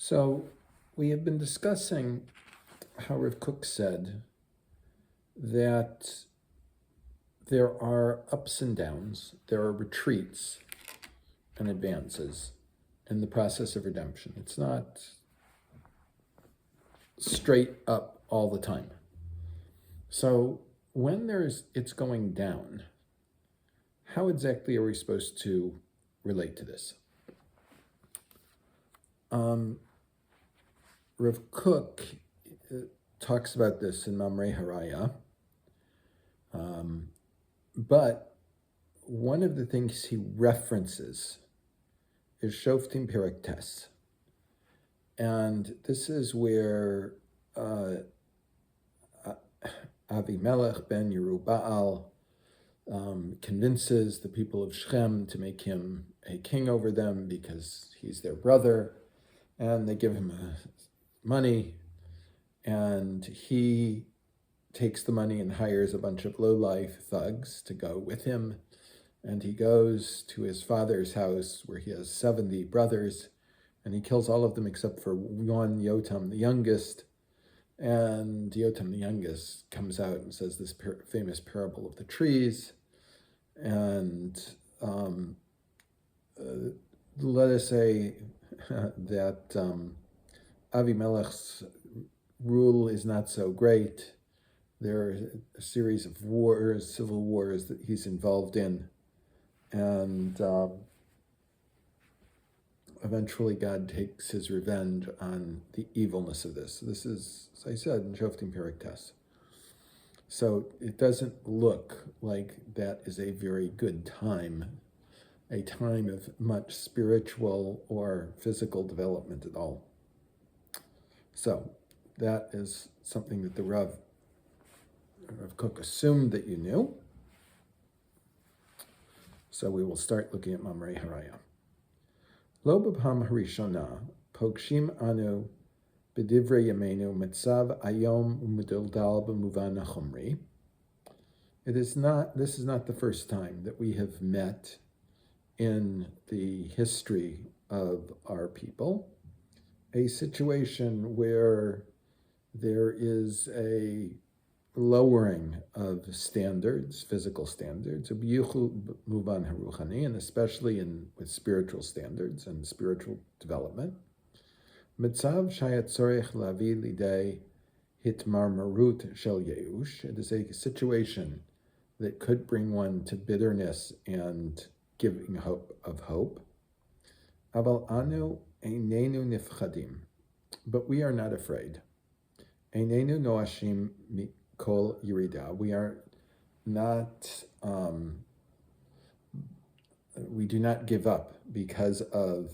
So we have been discussing how Rav Kook said that there are ups and downs, there are retreats and advances in the process of redemption. It's not straight up all the time. So when it's going down, how exactly are we supposed to relate to this? Rav Kook talks about this in מאמרי הראי, but one of the things he references is Shoftim Perek Tes. And this is where Avimelech ben Yerubbaal convinces the people of Shechem to make him a king over them because he's their brother, and they give him money, and he takes the money and hires a bunch of low-life thugs to go with him, and he goes to his father's house where he has 70 brothers, and he kills all of them except for one, Yotam, the youngest. And Yotam, the youngest, comes out and says this famous parable of the trees. And let us say that Avimelech's rule is not so great. There are a series of wars, civil wars that he's involved in. And eventually God takes his revenge on the evilness of this. This is, as I said, in Shoftim Perek Tes. So it doesn't look like that is a very good time, a time of much spiritual or physical development at all. So that is something that the Rav Kook assumed that you knew. So we will start looking at מאמרי הראי. לא בפעם הראשונה, פוגשים אנו בדברי ימינו מצב איום ומדולדל במובן החמרי. This is not the first time that we have met in the history of our people, a situation where there is a lowering of standards, physical standards, בייחוד במובן הרוחני, and especially with spiritual standards and spiritual development. מצב שהיה צריך להביא לידי התמרמרות של יאוש. It is a situation that could bring one to bitterness and giving of hope. אבל אנו איננו נפחדים, but we are not afraid. איננו נואשים כל ירידה. We are not, we do not give up because of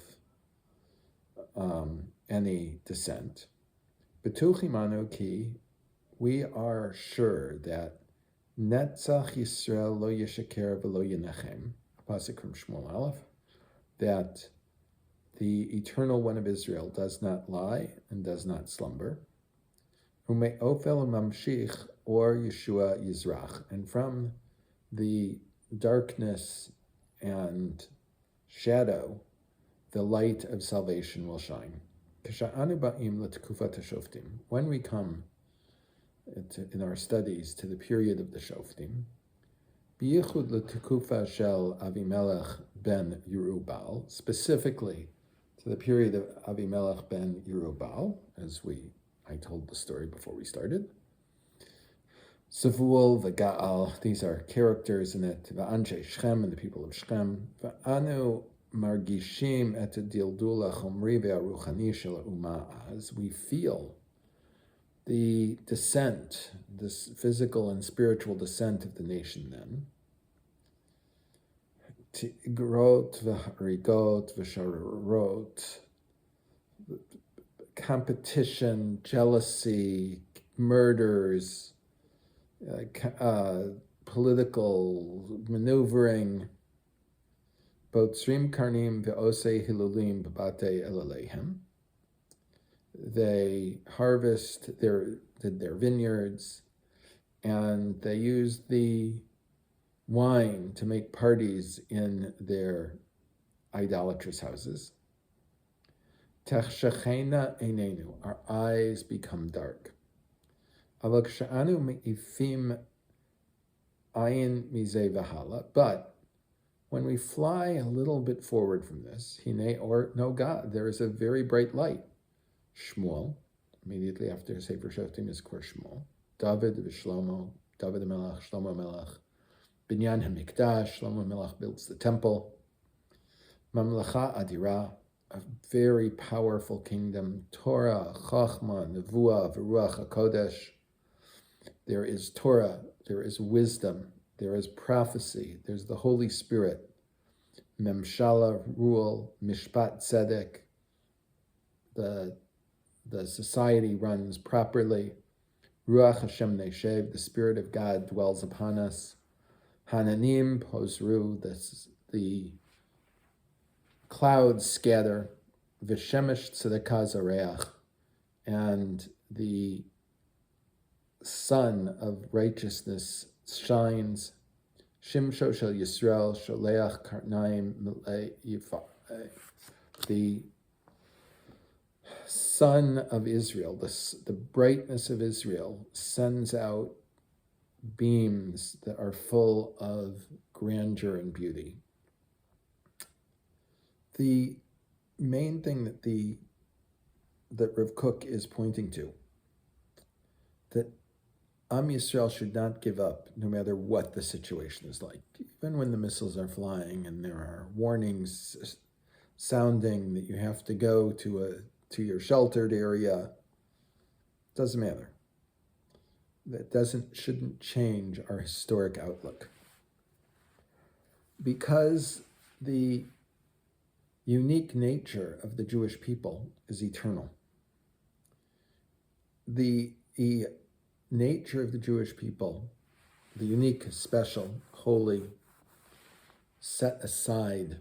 any dissent. בטוחים אנו כי we are sure that נצח ישראל לא ישקר ולא ינחם, pasuk from Shmuel Aleph, that the eternal one of Israel does not lie and does not slumber. Ume'ofel mamshich or Yeshua Yizrach, and from the darkness and shadow, the light of salvation will shine. When we come in our studies to the period of the Shoftim, בייחוד לתקופה של אבימלך ben Yerubbaal, specifically to the period of Avimelech ben Yerubbaal, as I told the story before we started. Savul, V'Ga'al, these are characters in it. V'Anshe Shechem, and the people of Shechem. V'Anu margishim et dildul החמרי והרוחני של האומה. As we feel the descent, this physical and spiritual descent of the nation then. Tigrot v'harigot v'shararot, competition, jealousy, murders, political maneuvering, botzrim karnim ve'osei hilulim b'batei elalehem. They harvest their vineyards, and they use the wine to make parties in their idolatrous houses. techshechena einenu, our eyes become dark. Aval ksha'anu me'ifim ayin mizeh v'hala, but when we fly a little bit forward from this, hine or no God, there is a very bright light. Shmuel, immediately after Sefer Shoftim is Kor Shmuel. David v'Shlomo, David HaMelech, Shlomo HaMelech. Binyan HaMikdash, Shlomo HaMelech builds the temple. Mamlecha Adira, a very powerful kingdom. Torah, Chachma, Nevuah, V'Ruach HaKodesh. There is Torah, there is wisdom, there is prophecy, there's the Holy Spirit. Memshala, rule, Mishpat Tzedek. The society runs properly. Ruach Hashem Neshev, the Spirit of God dwells upon us. Hananim Posru, the clouds scatter. V'shemesh Tzedekah Zareach, and the sun of righteousness shines. Shimsho Shel Yisrael Sholeach Karnaim Milei Yifa. The Son of Israel, the brightness of Israel, sends out beams that are full of grandeur and beauty. The main thing that Rav Kook is pointing to, that Am Yisrael should not give up no matter what the situation is like. Even when the missiles are flying and there are warnings sounding that you have to go to your sheltered area, doesn't matter. That shouldn't change our historic outlook. Because the unique nature of the Jewish people is eternal. The nature of the Jewish people, the unique, special, holy, set aside,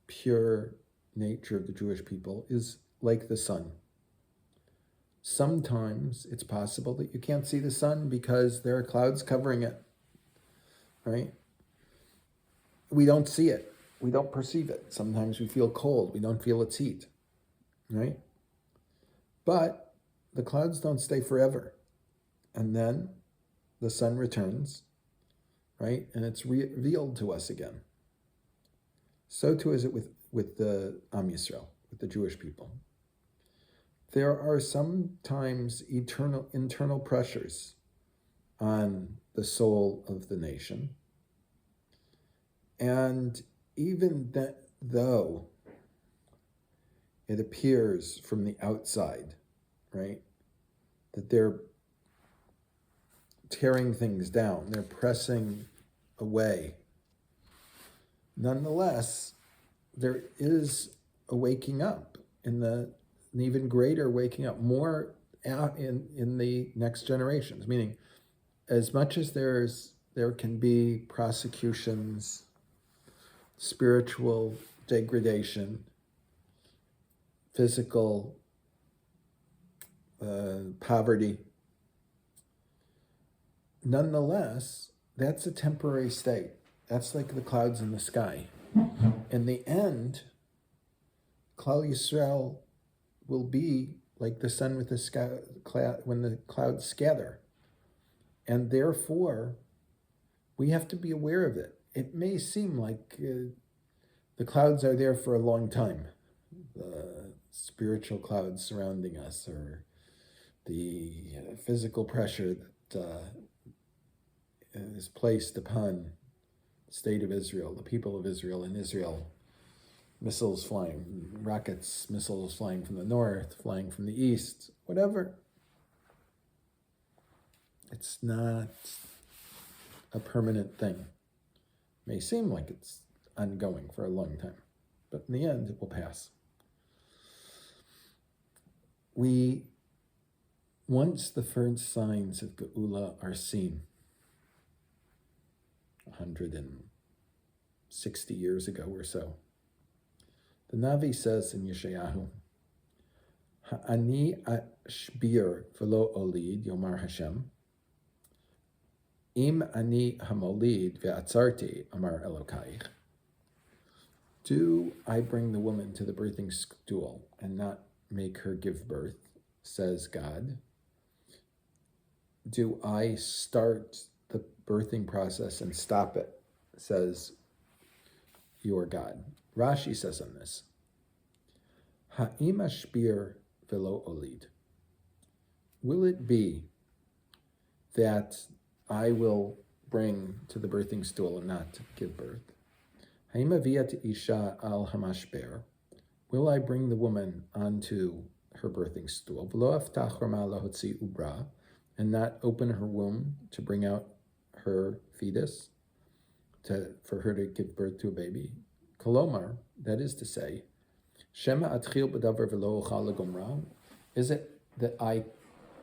pure nature of the Jewish people is like the sun. Sometimes it's possible that you can't see the sun because there are clouds covering it, right? We don't see it. We don't perceive it. Sometimes we feel cold. We don't feel its heat, right? But the clouds don't stay forever. And then the sun returns, right? And it's revealed to us again. So too is it with the Am Yisrael, with the Jewish people. There are sometimes internal pressures on the soul of the nation. And even though it appears from the outside, right, that they're tearing things down, they're pressing away, nonetheless, there is a waking up, an even greater waking up, more out in the next generations. Meaning, as much as there can be prosecutions, spiritual degradation, physical poverty, nonetheless, that's a temporary state. That's like the clouds in the sky. In the end, Klal Yisrael will be like the sun with the sky, when the clouds scatter. And therefore, we have to be aware of it. It may seem like the clouds are there for a long time, the spiritual clouds surrounding us, or the physical pressure that is placed upon the state of Israel, the people of Israel in Israel. Missiles flying, rockets, missiles flying from the north, flying from the east, whatever. It's not a permanent thing. It may seem like it's ongoing for a long time, but in the end, it will pass. Once the first signs of Geula are seen, 160 years ago or so, the Navi says in Yeshayahu, Ha'ani ashbir v'lo olid, Yomar Hashem, Im ani hamolid ve'atzarti, Amar Elokaich. Do I bring the woman to the birthing stool and not make her give birth, says God? Do I start the birthing process and stop it, says your God? Rashi says on this, Ha'im ashbir velo olid. Will it be that I will bring to the birthing stool and not give birth? Ha'im aviyat isha al hamashber. Will I bring the woman onto her birthing stool? V'lo aftach rama lahotzi ubra, and not open her womb to bring out her fetus, for her to give birth to a baby. Kolomar, that is to say, Shema atchil b'davar v'lo ochal legomra. Is it that I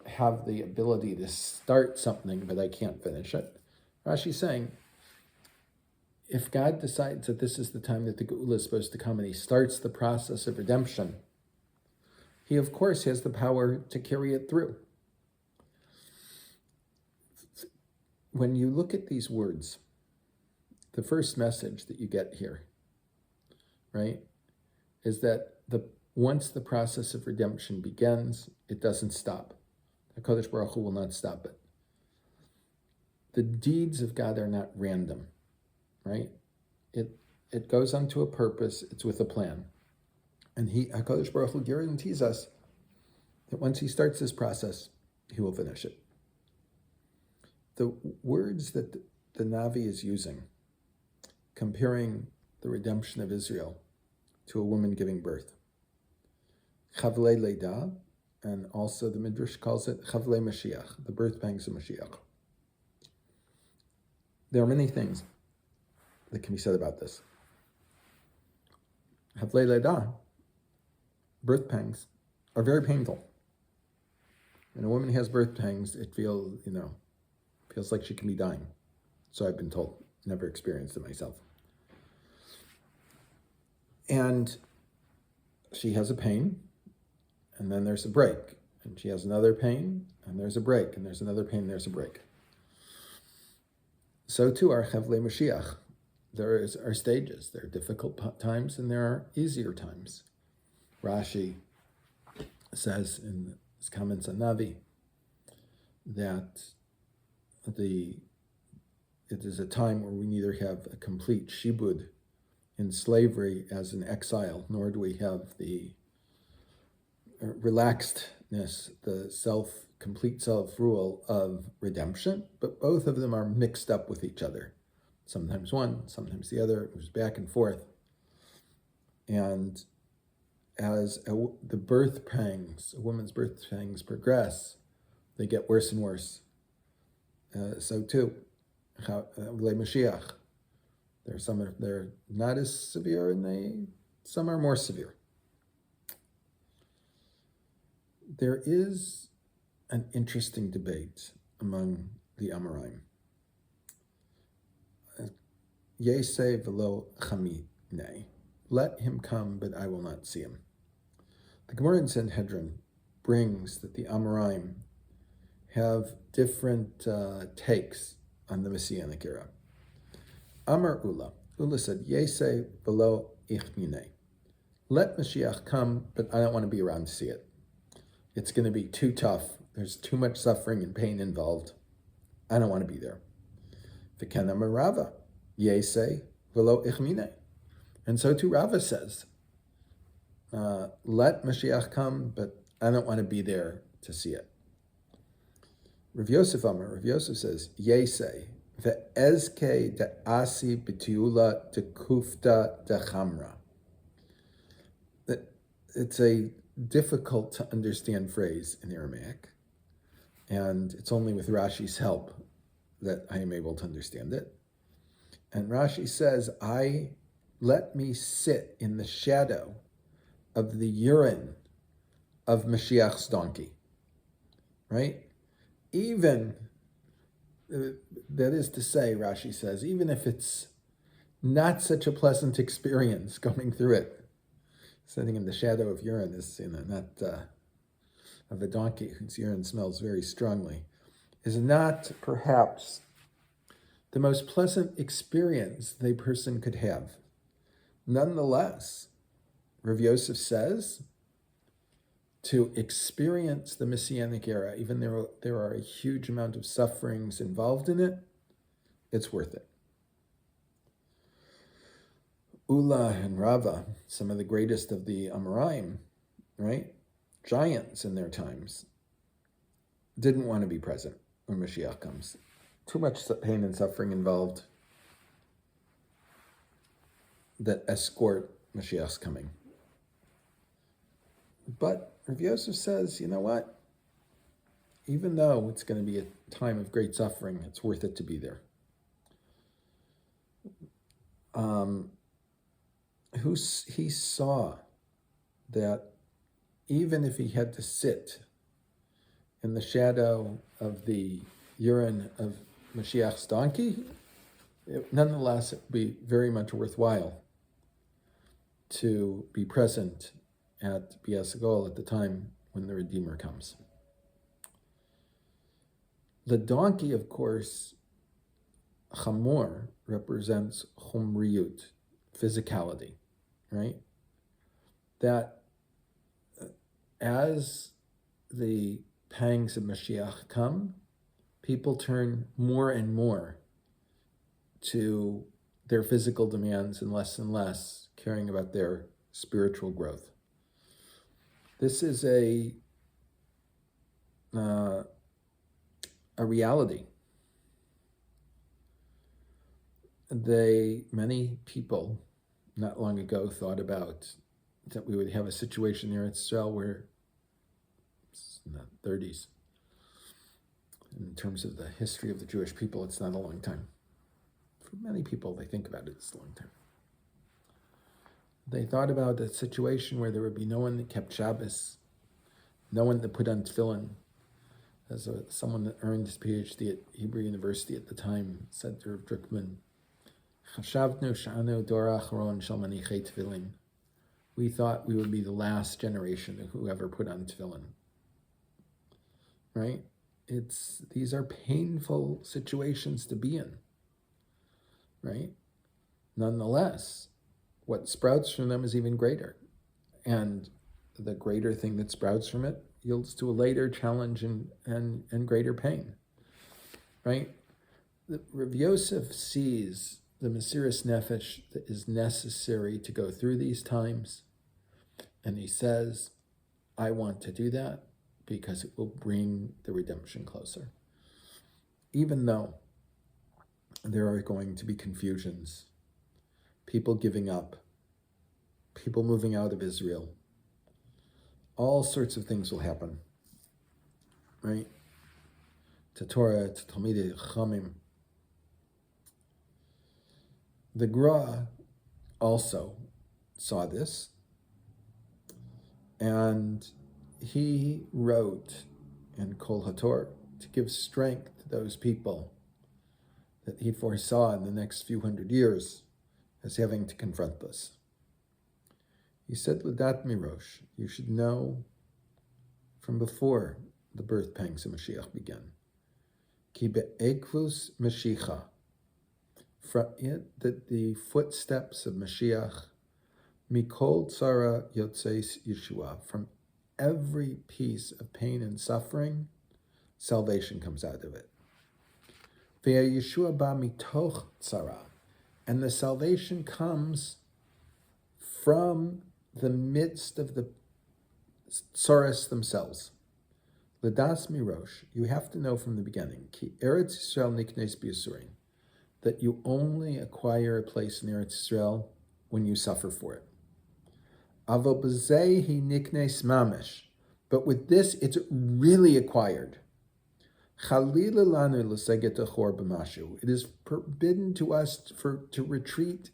have the ability to start something, but I can't finish it? Rashi's saying, if God decides that this is the time that the Geula is supposed to come and he starts the process of redemption, he of course has the power to carry it through. When you look at these words, the first message that you get here, right, is that once the process of redemption begins, it doesn't stop. HaKadosh Baruch Hu will not stop it. The deeds of God are not random, right? It goes onto a purpose, it's with a plan. And HaKadosh Baruch Hu guarantees us that once he starts this process, he will finish it. The words that the Navi is using, comparing the redemption of Israel to a woman giving birth, Chavlei Leida, and also the Midrash calls it Chavlei Mashiach, the birth pangs of Mashiach. There are many things that can be said about this. Chavlei Leida, birth pangs, are very painful. When a woman has birth pangs, it feels like she can be dying. So I've been told, never experienced it myself. And she has a pain, and then there's a break. And she has another pain, and there's a break. And there's another pain, and there's a break. So too are Chavlei Mashiach. There are stages. There are difficult times, and there are easier times. Rashi says in his comments on Navi that it is a time where we neither have a complete shibud in slavery as an exile, nor do we have the relaxedness, the complete self-rule of redemption, but both of them are mixed up with each other. Sometimes one, sometimes the other, it moves back and forth. And as a woman's birth pangs progress, they get worse and worse. So too, Mashiach. They're not as severe, and some are more severe. There is an interesting debate among the Amoraim. Yesei velo chamine. Let him come, but I will not see him. The Gemara in Sanhedrin brings that the Amoraim have different takes on the Messianic era. Amar Ula said, Yesei velo ichmine. Let Mashiach come, but I don't want to be around to see it. It's going to be too tough. There's too much suffering and pain involved. I don't want to be there. V'ken Amar Rava, Yesei velo ichmine. And so too Rava says, let Mashiach come, but I don't want to be there to see it. Rav Yosef says, Yesei, ve'ezke de'asi b'tiula tekufta de'chamra. It's a difficult to understand phrase in Aramaic, and it's only with Rashi's help that I am able to understand it. And Rashi says, let me sit in the shadow of the urine of Mashiach's donkey, right? Even, that is to say, Rashi says, even if it's not such a pleasant experience going through it, sitting in the shadow of urine is, not of a donkey whose urine smells very strongly, is not perhaps the most pleasant experience the person could have. Nonetheless, Rav Yosef says, to experience the Messianic era, even though there are a huge amount of sufferings involved in it, it's worth it. Ula and Rava, some of the greatest of the Amoraim, right? Giants in their times, didn't want to be present when Mashiach comes. Too much pain and suffering involved that escort Mashiach's coming. But Rav Yosef says, you know what? Even though it's going to be a time of great suffering, it's worth it to be there. He saw that even if he had to sit in the shadow of the urine of Mashiach's donkey, nonetheless, it would be very much worthwhile to be present at Biasagol at the time when the Redeemer comes. The donkey, of course, chamor, represents chumriyut, physicality, right? That as the pangs of Mashiach come, people turn more and more to their physical demands and less caring about their spiritual growth. This is a reality. Many people not long ago thought about that we would have a situation here at Israel where it's in the 30s. In terms of the history of the Jewish people, it's not a long time. For many people, they think about it, it's a long time. They thought about a situation where there would be no one that kept Shabbos, no one that put on tefillin. As someone that earned his PhD at Hebrew University at the time said to Rav Druckman, "Chashavnu sh'anu dor acharon shel manichei tefillin." We thought we would be the last generation of whoever put on tefillin. Right? These are painful situations to be in. Right? Nonetheless, what sprouts from them is even greater. And the greater thing that sprouts from it yields to a later challenge and greater pain. Right? Rav Yosef sees the Mesiras Nefesh that is necessary to go through these times. And he says, I want to do that because it will bring the redemption closer. Even though there are going to be confusions, people giving up, people moving out of Israel, all sorts of things will happen, right? To Torah, to Talmidei Chachamim. The Gra also saw this, and he wrote in Kol HaTorah to give strength to those people that he foresaw in the next few hundred years as having to confront this. He said, L'dat mirosh, you should know from before the birth pangs of Mashiach began. Ki be'ekvus Mashiach, that the footsteps of Mashiach, mikol tzara yotzeis Yeshua, from every piece of pain and suffering, salvation comes out of it. Ve'a Yeshua ba mitoch tzara, and the salvation comes from the midst of the tzaras themselves. L'das mirosh, you have to know from the beginning, ki Eretz Yisrael niknes b'yisurim, that you only acquire a place in Eretz Yisrael when you suffer for it. Avo b'zeh hi niknes mamish, but with this, it's really acquired. Chalila lanu l'seget achor b'mashu. It is forbidden to us to retreat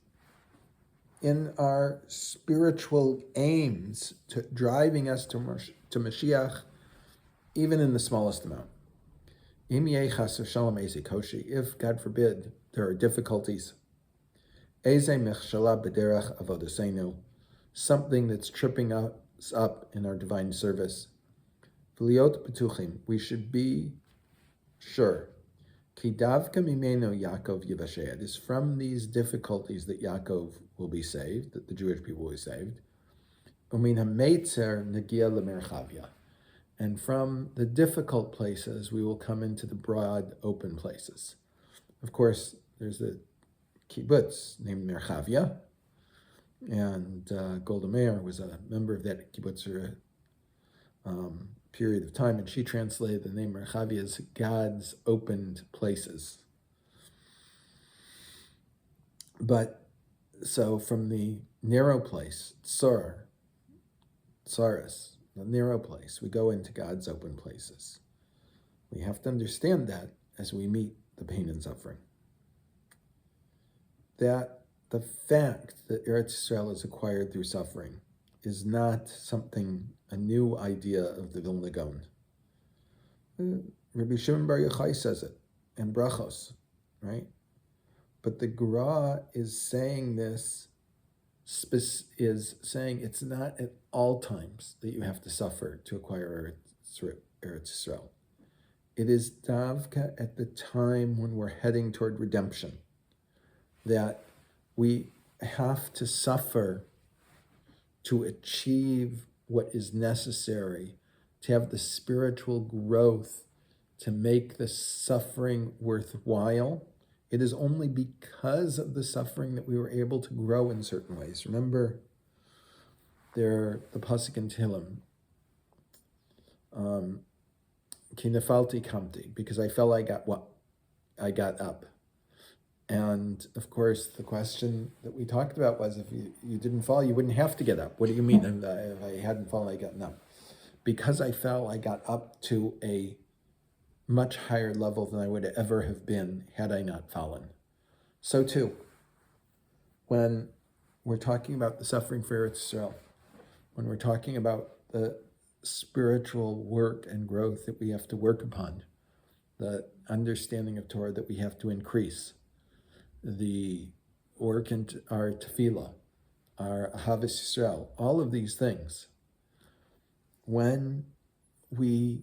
in our spiritual aims, to driving us to Mashiach, even in the smallest amount. If, God forbid, there are difficulties, something that's tripping us up in our divine service, bטוחים, we should be sure. It is from these difficulties that Yaakov will be saved, that the Jewish people will be saved. Umin hameitzer nagia lemerchavia. And from the difficult places, we will come into the broad, open places. Of course, there's a kibbutz named Merchavia, and Golda Meir was a member of that kibbutz for a period of time, and she translated the name Merchavia as God's opened places. But so from the narrow place, tsaris, the narrow place, we go into God's open places. We have to understand that as we meet the pain and suffering. That the fact that Eretz Israel is acquired through suffering is not something, a new idea of the Vilna Gaon. Rabbi Shimon Bar Yochai says it, and Brachos, right? But the Gra is saying this, is saying it's not at all times that you have to suffer to acquire Eretz Israel. It is davka at the time when we're heading toward redemption that we have to suffer to achieve what is necessary to have the spiritual growth to make the suffering worthwhile. It is only because of the suffering that we were able to grow in certain ways. Remember, the pasuk in Tehillim, Ki nefalti kamti, because I fell, I got up. And of course, the question that we talked about was, if you didn't fall, you wouldn't have to get up. What do you mean? If I hadn't fallen, I got up. Because I fell, I got up to a much higher level than I would ever have been had I not fallen. So too, when we're talking about the suffering for Eretz Israel, when we're talking about the spiritual work and growth that we have to work upon, the understanding of Torah that we have to increase, the work in our tefillah, our ahavas Yisrael, all of these things, when we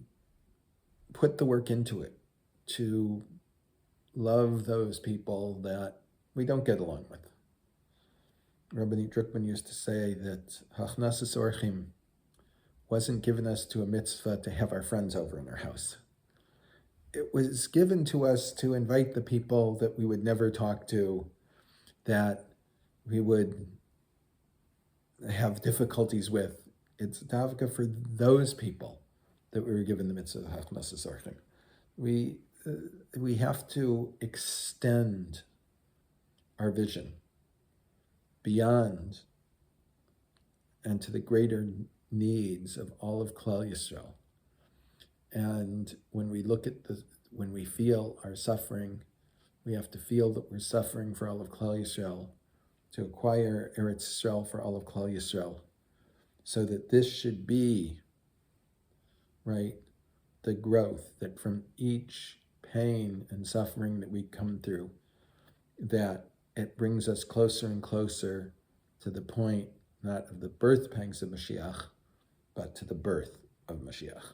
put the work into it to love those people that we don't get along with. Rabbi Druckmann used to say that hachnasas orchim wasn't given us to a mitzvah to have our friends over in our house. It was given to us to invite the people that we would never talk to, that we would have difficulties with. It's davka for those people that we were given the mitzvah of hachnasas orchim. We have to extend our vision beyond and to the greater needs of all of Klal Yisrael. And when we look at when we feel our suffering, we have to feel that we're suffering for all of Klal Yisrael, to acquire Eretz Yisrael for all of Klal Yisrael, so that this should be, right, the growth that from each pain and suffering that we come through, that it brings us closer and closer to the point, not of the birth pangs of Mashiach, but to the birth of Mashiach.